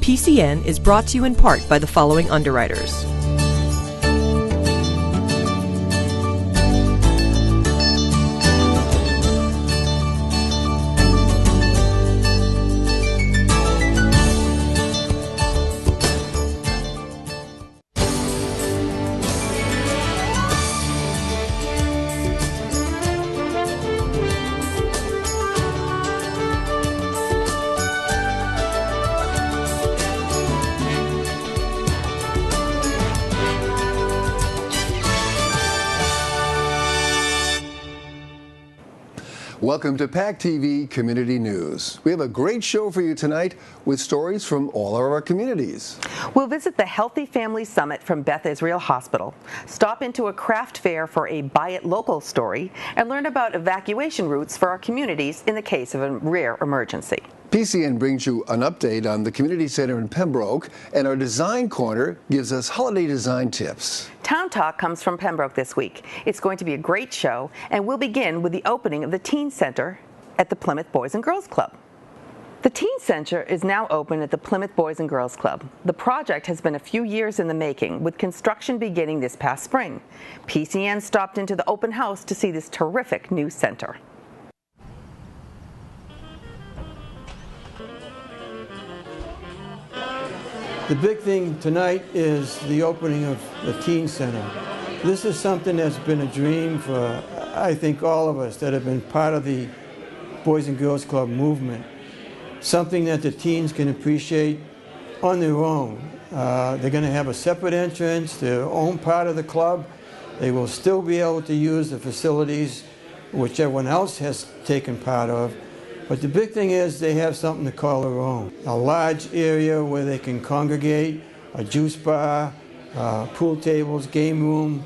PCN is brought to you in part by the following underwriters. Welcome to PACTV Community News. We have a great show for you tonight with stories from all of our communities. We'll visit the Healthy Family Summit from Beth Israel Hospital, stop into a craft fair for a Buy It Local story, and learn about evacuation routes for our communities in the case of a rare emergency. PCN brings you an update on the Community Center in Pembroke, and our Design Corner gives us holiday design tips. Town Talk comes from Pembroke this week. It's going to be a great show, and we'll begin with the opening of the Teen Center at the Plymouth Boys and Girls Club. The Teen Center is now open at the Plymouth Boys and Girls Club. The project has been a few years in the making, with construction beginning this past spring. PCN stopped into the open house to see this terrific new center. The big thing tonight is the opening of the Teen Center. This is something that's been a dream for, I think, all of us that have been part of the Boys and Girls Club movement. Something that the teens can appreciate on their own. They're going to have a separate entrance, their own part of the club. They will still be able to use the facilities which everyone else has taken part of. But the big thing is they have something to call their own. A large area where they can congregate, a juice bar, pool tables, game room,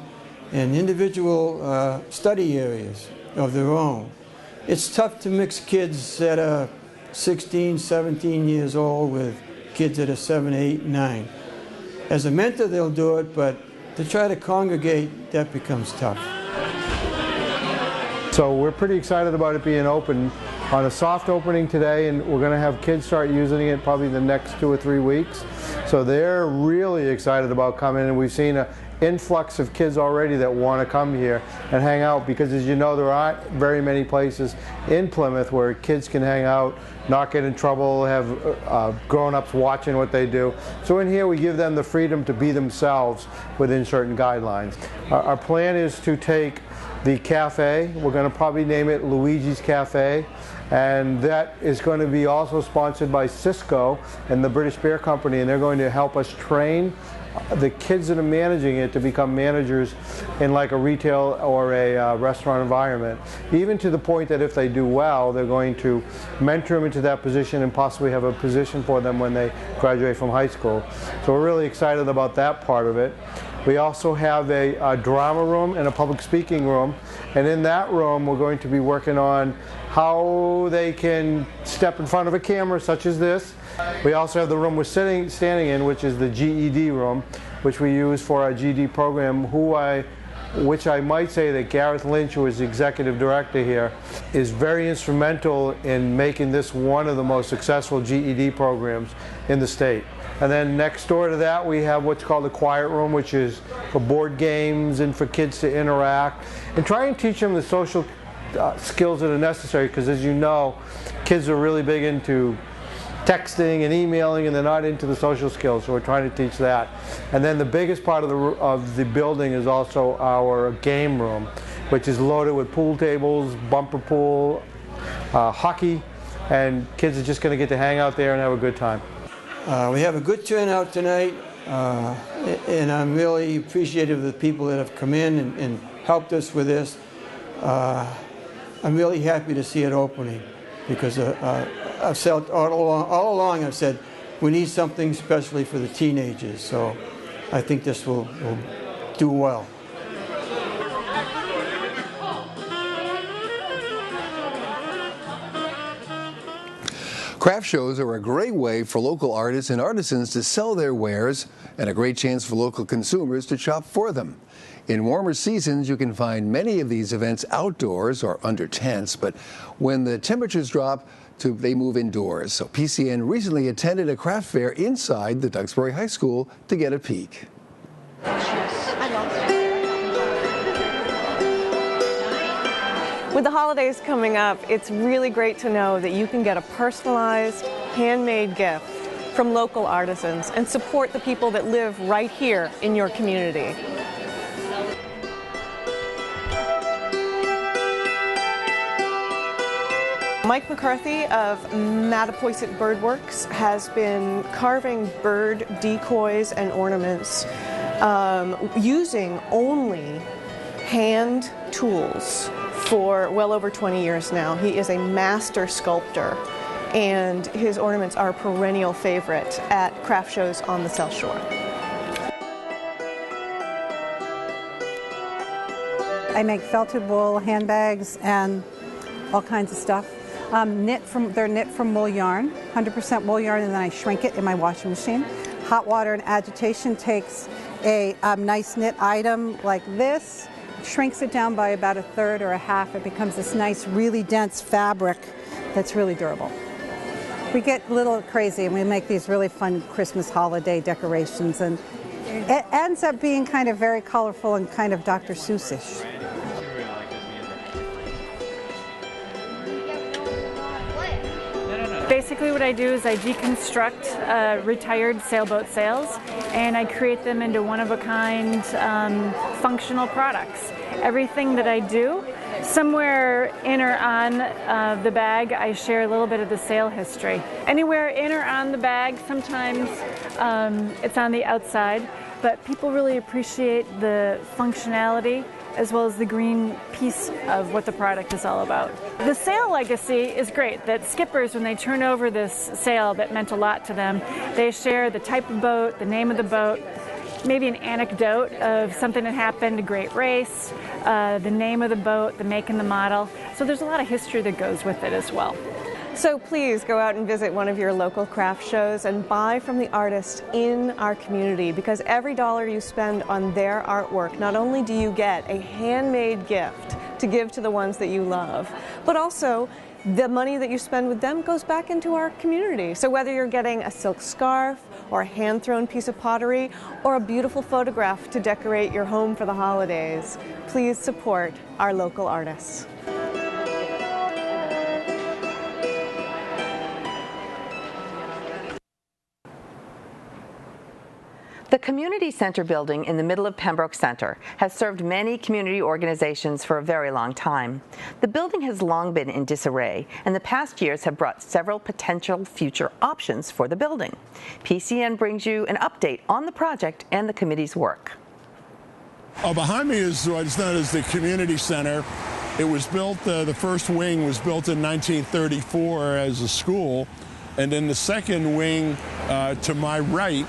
and individual study areas of their own. It's tough to mix kids that are 16, 17 years old with kids that are 7, 8, 9. As a mentor, they'll do it, but to try to congregate, that becomes tough. So we're pretty excited about it being open on a soft opening today, and we're going to have kids start using it probably the next 2 or 3 weeks. So they're really excited about coming, and we've seen an influx of kids already that want to come here and hang out, because as you know, there aren't very many places in Plymouth where kids can hang out, not get in trouble, have grown-ups watching what they do. So in here we give them the freedom to be themselves within certain guidelines. Our plan is to take the cafe, we're going to probably name it Luigi's Cafe, and that is going to be also sponsored by Cisco and the British Beer Company, and they're going to help us train the kids that are managing it to become managers in like a retail or a restaurant environment, even to the point that if they do well, they're going to mentor them into that position and possibly have a position for them when they graduate from high school. So we're really excited about that part of it. We also have a drama room and a public speaking room, and in that room we're going to be working on how they can step in front of a camera such as this. We also have the room we're standing in, which is the GED room, which we use for our GED program, which I might say that Gareth Lynch, who is the executive director here, is very instrumental in making this one of the most successful GED programs in the state. And then next door to that we have what's called the quiet room, which is for board games and for kids to interact and try and teach them the social skills that are necessary, because as you know, kids are really big into texting and emailing, and they're not into the social skills, so we're trying to teach that. And then the biggest part of the building is also our game room, which is loaded with pool tables, bumper pool, hockey, and kids are just going to get to hang out there and have a good time. We have a good turnout tonight, and I'm really appreciative of the people that have come in and helped us with this. I'm really happy to see it opening, because I've said all along, I've said we need something especially for the teenagers, so I think this will do well. Craft shows are a great way for local artists and artisans to sell their wares, and a great chance for local consumers to shop for them. In warmer seasons, you can find many of these events outdoors or under tents, but when the temperatures drop they move indoors. So PCN recently attended a craft fair inside the Duxbury High School to get a peek. With the holidays coming up, it's really great to know that you can get a personalized, handmade gift from local artisans and support the people that live right here in your community. Mike McCarthy of Mattapoisett Birdworks has been carving bird decoys and ornaments using only hand tools for well over 20 years now. He is a master sculptor, and his ornaments are a perennial favorite at craft shows on the South Shore. I make felted wool handbags and all kinds of stuff. They're knit from wool yarn, 100% wool yarn, and then I shrink it in my washing machine. Hot water and agitation takes a nice knit item like this, shrinks it down by about 1/3 or 1/2. It becomes this nice, really dense fabric that's really durable. We get a little crazy and we make these really fun Christmas holiday decorations, and it ends up being kind of very colorful and kind of Dr. Seuss-ish. Basically what I do is I deconstruct retired sailboat sails and I create them into one-of-a-kind functional products. Everything that I do, somewhere in or on the bag, I share a little bit of the sail history. Anywhere in or on the bag, sometimes it's on the outside, but people really appreciate the functionality as well as the green piece of what the product is all about. The sail legacy is great, that skippers, when they turn over this sail that meant a lot to them, they share the type of boat, the name of the boat, maybe an anecdote of something that happened, a great race, the name of the boat, the make and the model. So there's a lot of history that goes with it as well. So please go out and visit one of your local craft shows and buy from the artists in our community, because every dollar you spend on their artwork, not only do you get a handmade gift to give to the ones that you love, but also the money that you spend with them goes back into our community. So whether you're getting a silk scarf or a hand-thrown piece of pottery or a beautiful photograph to decorate your home for the holidays, please support our local artists. The Community Center building in the middle of Pembroke Center has served many community organizations for a very long time. The building has long been in disarray, and the past years have brought several potential future options for the building. PCN brings you an update on the project and the committee's work. Behind me is what's known as the Community Center. It was built, the first wing was built in 1934 as a school, and then the second wing to my right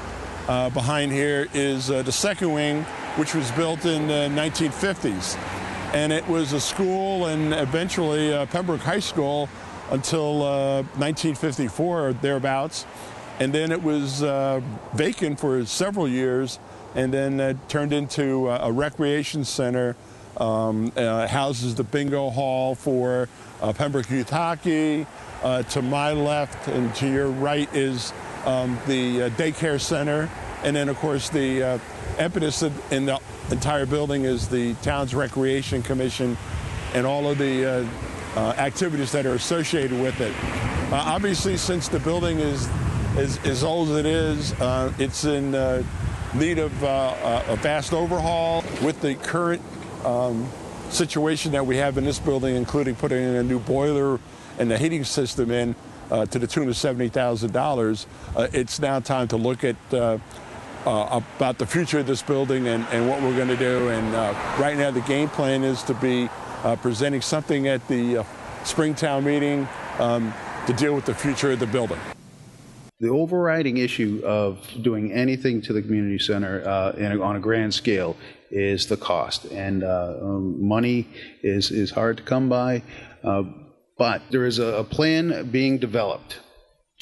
behind here is the second wing, which was built in the 1950s. And it was a school and eventually Pembroke High School until 1954 or thereabouts. And then it was vacant for several years, and then turned into a recreation center. Houses the bingo hall for Pembroke Youth Hockey. To my left and to your right is the daycare center, and then of course the impetus in the entire building is the town's recreation commission and all of the activities that are associated with it. Obviously, since the building is as old as it is, it's in need of a vast overhaul. With the current situation that we have in this building, including putting in a new boiler and the heating system in, to the tune of $70,000, it's now time to look at about the future of this building and what we're going to do. And right now the game plan is to be presenting something at the Springtown meeting to deal with the future of the building. The overriding issue of doing anything to the community center on a grand scale is the cost. And money is hard to come by. But there is a plan being developed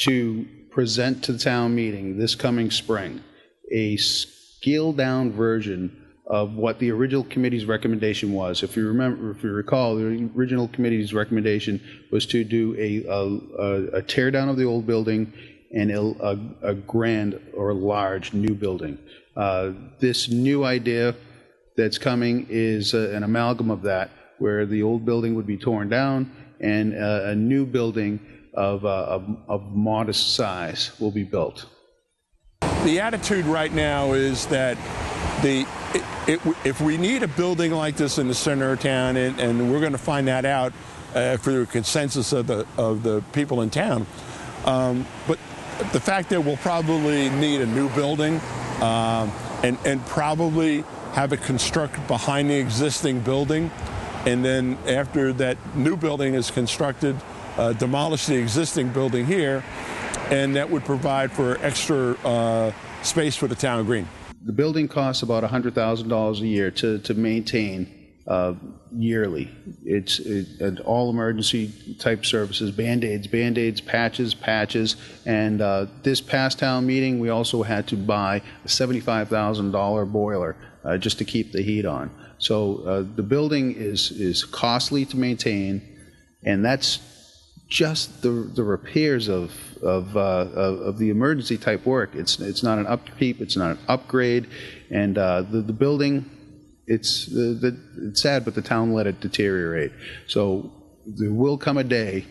to present to the town meeting this coming spring a scaled-down version of what the original committee's recommendation was. If you recall, the original committee's recommendation was to do a tear down of the old building and a grand or large new building. This new idea that's coming is an amalgam of that, where the old building would be torn down and a new building of modest size will be built. The attitude right now is that if we need a building like this in the center of town, and we're going to find that out through a consensus of the people in town, but the fact that we'll probably need a new building and probably have it constructed behind the existing building, and then after that new building is constructed, demolish the existing building here, and that would provide for extra space for the town of Green. The building costs about $100,000 a year to maintain yearly. It's an all emergency type services, Band-Aids, patches, and this past town meeting we also had to buy a $75,000 boiler just to keep the heat on. So the building is costly to maintain, and that's just the repairs of the emergency type work. It's not an upkeep, it's not an upgrade, and the building, it's sad, but the town let it deteriorate. So there will come a day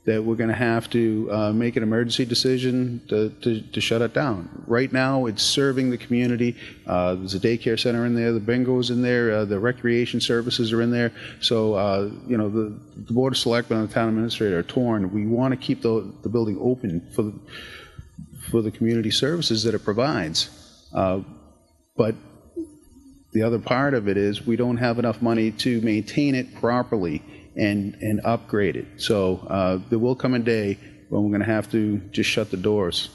that we're going to have to make an emergency decision to shut it down. Right now, it's serving the community. There's a daycare center in there, the bingo's in there, the recreation services are in there. So, you know, the Board of Selectmen and the town administrator are torn. We want to keep the building open for the community services that it provides. But the other part of it is we don't have enough money to maintain it properly and upgrade it. So there will come a day when we're going to have to just shut the doors.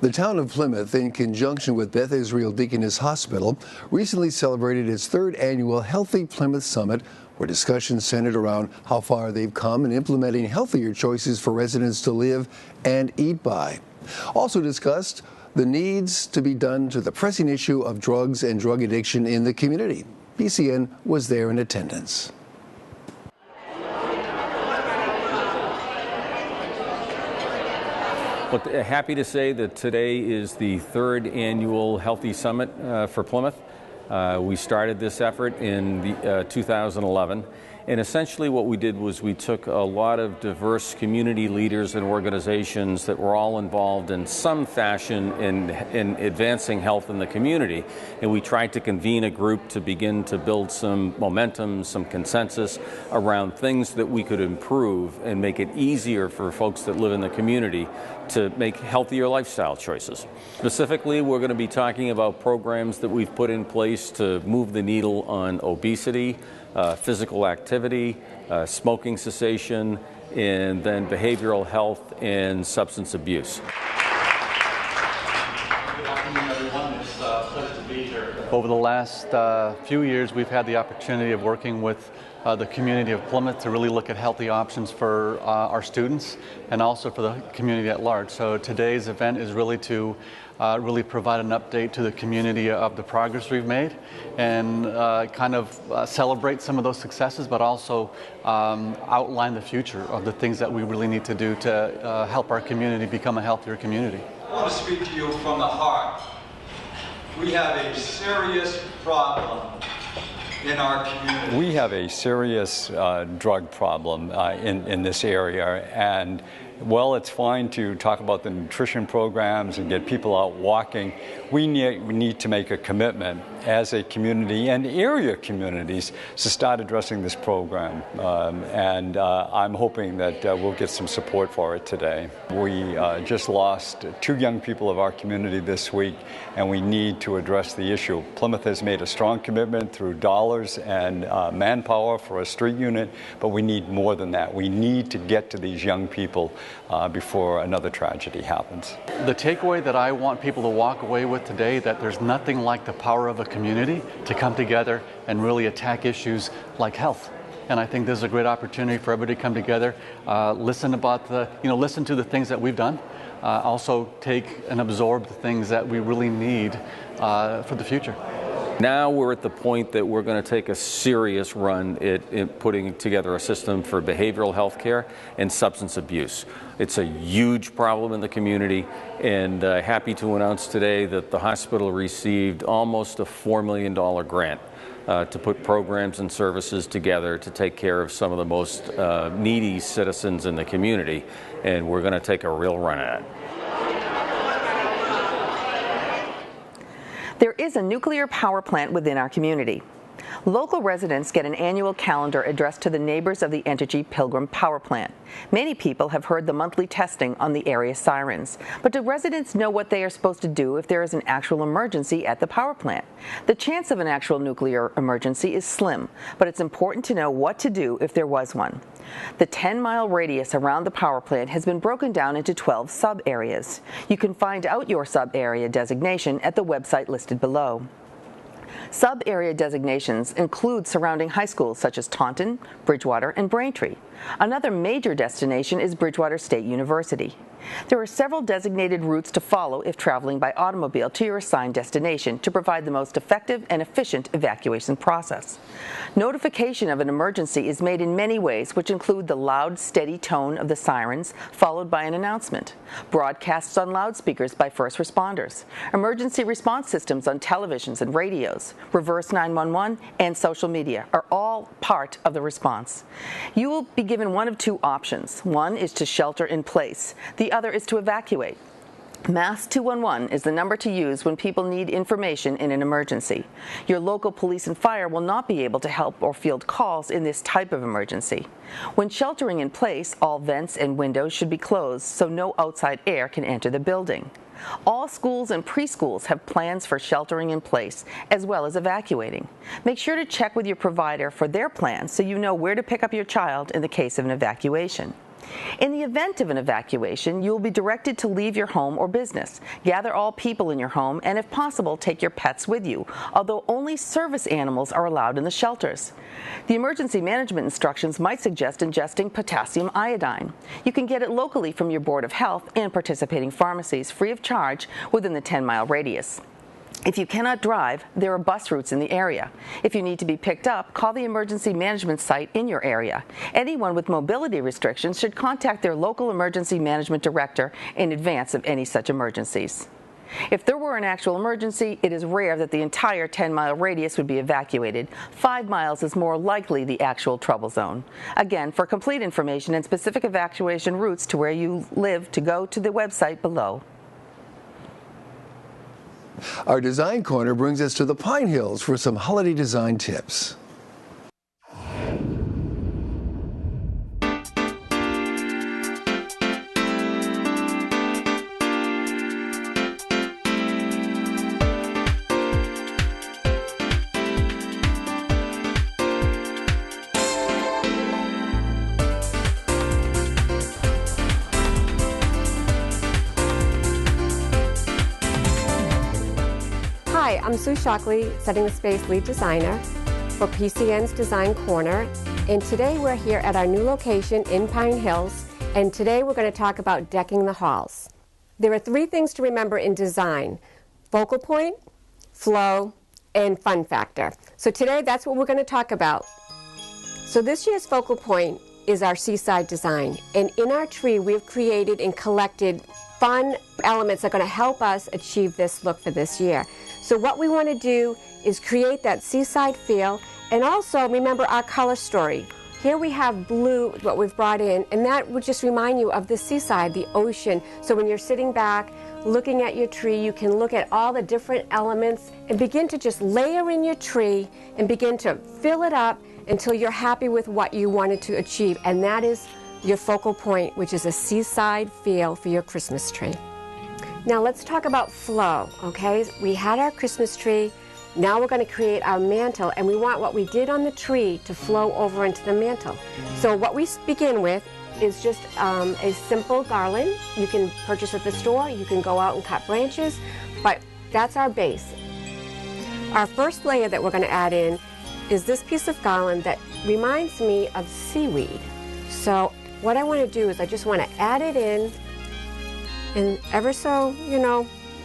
The town of Plymouth, in conjunction with Beth Israel Deaconess Hospital, recently celebrated its third annual Healthy Plymouth Summit, where discussions centered around how far they've come in implementing healthier choices for residents to live and eat by. Also discussed the needs to be done to the pressing issue of drugs and drug addiction in the community. PCN was there in attendance. Well, happy to say that today is the third annual Healthy Summit for Plymouth. We started this effort in 2011, and essentially what we did was we took a lot of diverse community leaders and organizations that were all involved in some fashion in advancing health in the community, and we tried to convene a group to begin to build some momentum, some consensus around things that we could improve and make it easier for folks that live in the community to make healthier lifestyle choices. Specifically, we're going to be talking about programs that we've put in place to move the needle on obesity, physical activity, smoking cessation, and then behavioral health and substance abuse. Over the last few years, we've had the opportunity of working with the community of Plymouth to really look at healthy options for our students and also for the community at large. So today's event is really to really provide an update to the community of the progress we've made and kind of celebrate some of those successes, but also outline the future of the things that we really need to do to help our community become a healthier community. I want to speak to you from the heart. We have a serious problem in our community. We have a serious drug problem in this area, and well, it's fine to talk about the nutrition programs and get people out walking. We need to make a commitment as a community and area communities to start addressing this program. And I'm hoping that we'll get some support for it today. We just lost 2 young people of our community this week, and we need to address the issue. Plymouth has made a strong commitment through dollars and manpower for a street unit, but we need more than that. We need to get to these young people before another tragedy happens. The takeaway that I want people to walk away with today, that there's nothing like the power of a community to come together and really attack issues like health. And I think this is a great opportunity for everybody to come together, listen to the things that we've done, also take and absorb the things that we really need for the future. Now we're at the point that we're going to take a serious run at putting together a system for behavioral health care and substance abuse. It's a huge problem in the community, and happy to announce today that the hospital received almost a $4 million grant to put programs and services together to take care of some of the most needy citizens in the community, and we're going to take a real run at it. There is a nuclear power plant within our community. Local residents get an annual calendar addressed to the neighbors of the Entergy Pilgrim Power Plant. Many people have heard the monthly testing on the area sirens, but do residents know what they are supposed to do if there is an actual emergency at the power plant? The chance of an actual nuclear emergency is slim, but it's important to know what to do if there was one. The 10-mile radius around the power plant has been broken down into 12 sub-areas. You can find out your sub-area designation at the website listed below. Sub-area designations include surrounding high schools such as Taunton, Bridgewater, and Braintree. Another major destination is Bridgewater State University. There are several designated routes to follow if traveling by automobile to your assigned destination to provide the most effective and efficient evacuation process. Notification of an emergency is made in many ways, which include the loud, steady tone of the sirens, followed by an announcement, broadcasts on loudspeakers by first responders, emergency response systems on televisions and radios, reverse 911, and social media are all part of the response. You will be given one of two options. One is to shelter in place. The other is to evacuate. Mass 211 is the number to use when people need information in an emergency. Your local police and fire will not be able to help or field calls in this type of emergency. When sheltering in place, all vents and windows should be closed so no outside air can enter the building. All schools and preschools have plans for sheltering in place as well as evacuating. Make sure to check with your provider for their plans so you know where to pick up your child in the case of an evacuation. In the event of an evacuation, you will be directed to leave your home or business. Gather all people in your home and, if possible, take your pets with you, although only service animals are allowed in the shelters. The emergency management instructions might suggest ingesting potassium iodine. You can get it locally from your Board of Health and participating pharmacies free of charge within the 10-mile radius. If you cannot drive, there are bus routes in the area. If you need to be picked up, call the emergency management site in your area. Anyone with mobility restrictions should contact their local emergency management director in advance of any such emergencies. If there were an actual emergency, it is rare that the entire 10-mile radius would be evacuated. 5 miles is more likely the actual trouble zone. Again, for complete information and specific evacuation routes to where you live, to go to the website below. Our Design Corner brings us to the Pine Hills for some holiday design tips. Hi, I'm Sue Shockley, Setting the Space lead designer for PCN's Design Corner, and today we're here at our new location in Pine Hills, and today we're going to talk about decking the halls. There are 3 things to remember in design: focal point, flow, and fun factor. So today that's what we're going to talk about. So this year's focal point is our seaside design, and in our tree we've created and collected fun elements that are going to help us achieve this look for this year. So what we want to do is create that seaside feel, and also remember our color story. Here we have blue, what we've brought in, and that would just remind you of the seaside, the ocean. So when you're sitting back, looking at your tree, you can look at all the different elements and begin to just layer in your tree and begin to fill it up until you're happy with what you wanted to achieve. And that is your focal point, which is a seaside feel for your Christmas tree. Now let's talk about flow, okay? We had our Christmas tree. Now we're going to create our mantle, and we want what we did on the tree to flow over into the mantle. So what we begin with is just a simple garland. You can purchase at the store. You can go out and cut branches, but that's our base. Our first layer that we're going to add in is this piece of garland that reminds me of seaweed. So what I want to do is I just want to add it in, and ever so,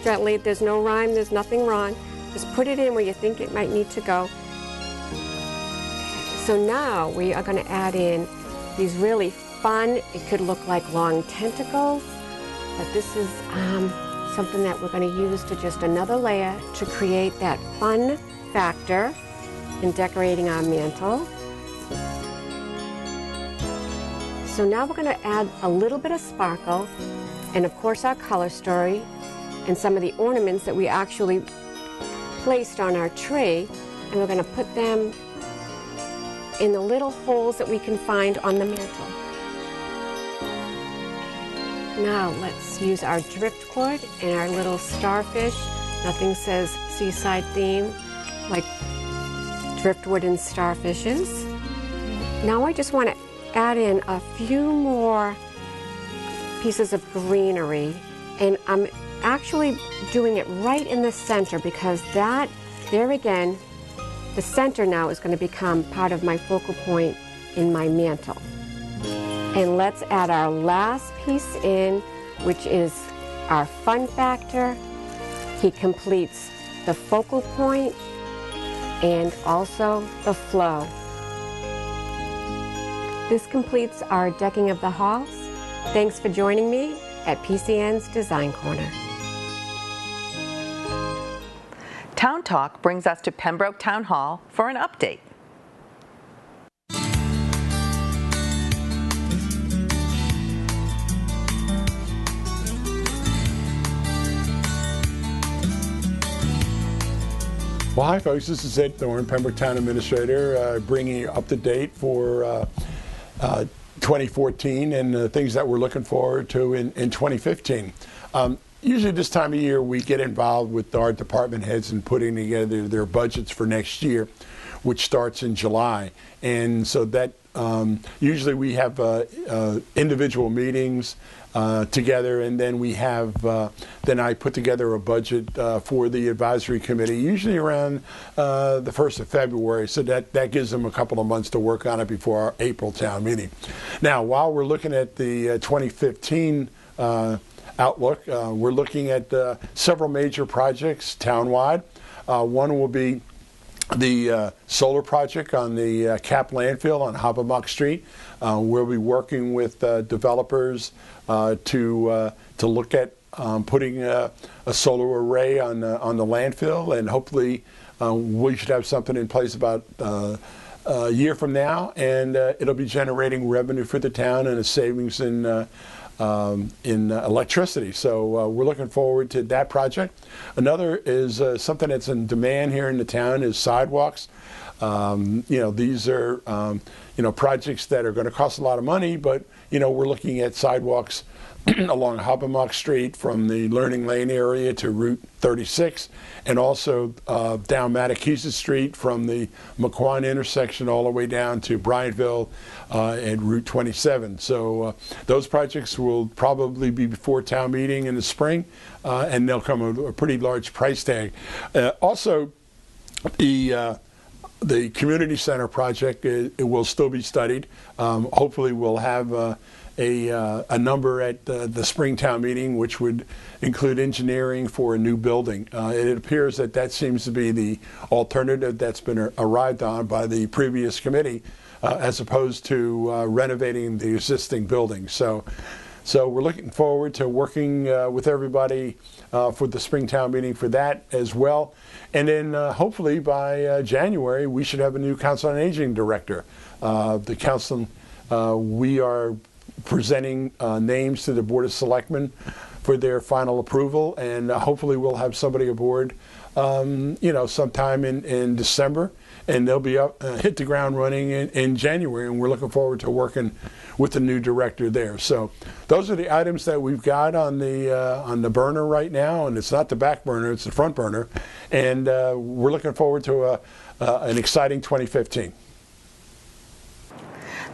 gently. There's no rhyme, there's nothing wrong. Just put it in where you think it might need to go. So now we are going to add in these really fun, it could look like long tentacles, but this is something that we're going to use to just another layer to create that fun factor in decorating our mantle. So now we're going to add a little bit of sparkle and of course our color story and some of the ornaments that we actually placed on our tree, and we're going to put them in the little holes that we can find on the mantle. Now let's use our driftwood and our little starfish. Nothing says seaside theme like driftwood and starfishes. Now I just want to add in a few more pieces of greenery, and I'm actually doing it right in the center because that, there again, the center now is going to become part of my focal point in my mantle. And let's add our last piece in, which is our fun factor. He completes the focal point and also the flow. This completes our decking of the halls. Thanks for joining me at PCN's Design Corner. Town Talk brings us to Pembroke Town Hall for an update. Well, hi folks, this is Ed Thorne, Pembroke Town Administrator, bringing you up to date for 2014 and the things that we're looking forward to in 2015. Usually this time of year we get involved with our department heads in putting together their budgets for next year, which starts in July. And so that usually we have individual meetings together, and then we have then I put together a budget for the advisory committee, usually around the 1st of February, so that gives them a couple of months to work on it before our April town meeting. Now, while we're looking at the 2015 outlook, we're looking at several major projects townwide. One will be the solar project on the Cap landfill on Hoppemuck Street. We'll be working with developers to look at putting a solar array on the landfill, and hopefully we should have something in place about a year from now, and it'll be generating revenue for the town and a savings in electricity. So we're looking forward to that project. Another is something that's in demand here in the town is sidewalks. These are projects that are going to cost a lot of money, but we're looking at sidewalks along Hoppemuck Street from the Learning Lane area to Route 36, and also down Mattakesa Street from the McQuan intersection all the way down to Bryantville and Route 27. So those projects will probably be before town meeting in the spring, and they'll come with a pretty large price tag. Also, the community center project, it will still be studied. Hopefully we'll have a number at the Springtown meeting, which would include engineering for a new building. It appears that seems to be the alternative that's been arrived on by the previous committee, as opposed to renovating the existing building. So we're looking forward to working with everybody for the Springtown meeting for that as well. And then hopefully by January we should have a new Council on Aging director. The council, we are presenting names to the Board of Selectmen for their final approval, and hopefully we'll have somebody aboard sometime in December, and they'll be up, hit the ground running in January, and we're looking forward to working with the new director there. So those are the items that we've got on the burner right now, and it's not the back burner, it's the front burner, and we're looking forward to an exciting 2015.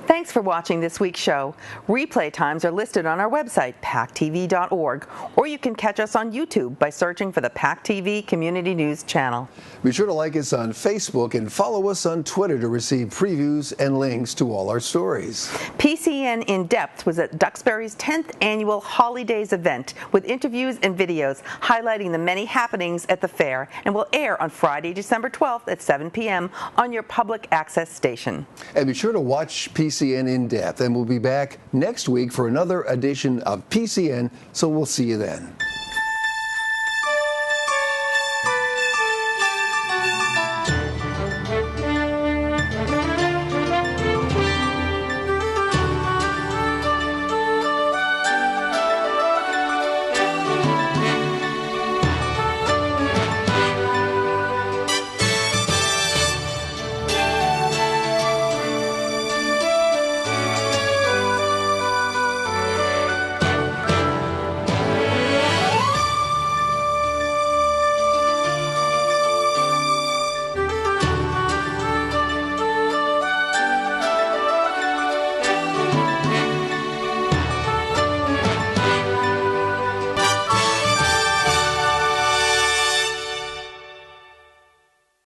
Thanks for watching this week's show. Replay times are listed on our website, PACTV.org, or you can catch us on YouTube by searching for the PACTV Community News channel. Be sure to like us on Facebook and follow us on Twitter to receive previews and links to all our stories. PCN In Depth was at Duxbury's 10th annual Holly Days event with interviews and videos highlighting the many happenings at the fair and will air on Friday, December 12th at 7 p.m. on your public access station. And be sure to watch PCN In Depth, and we'll be back next week for another edition of PCN, so we'll see you then.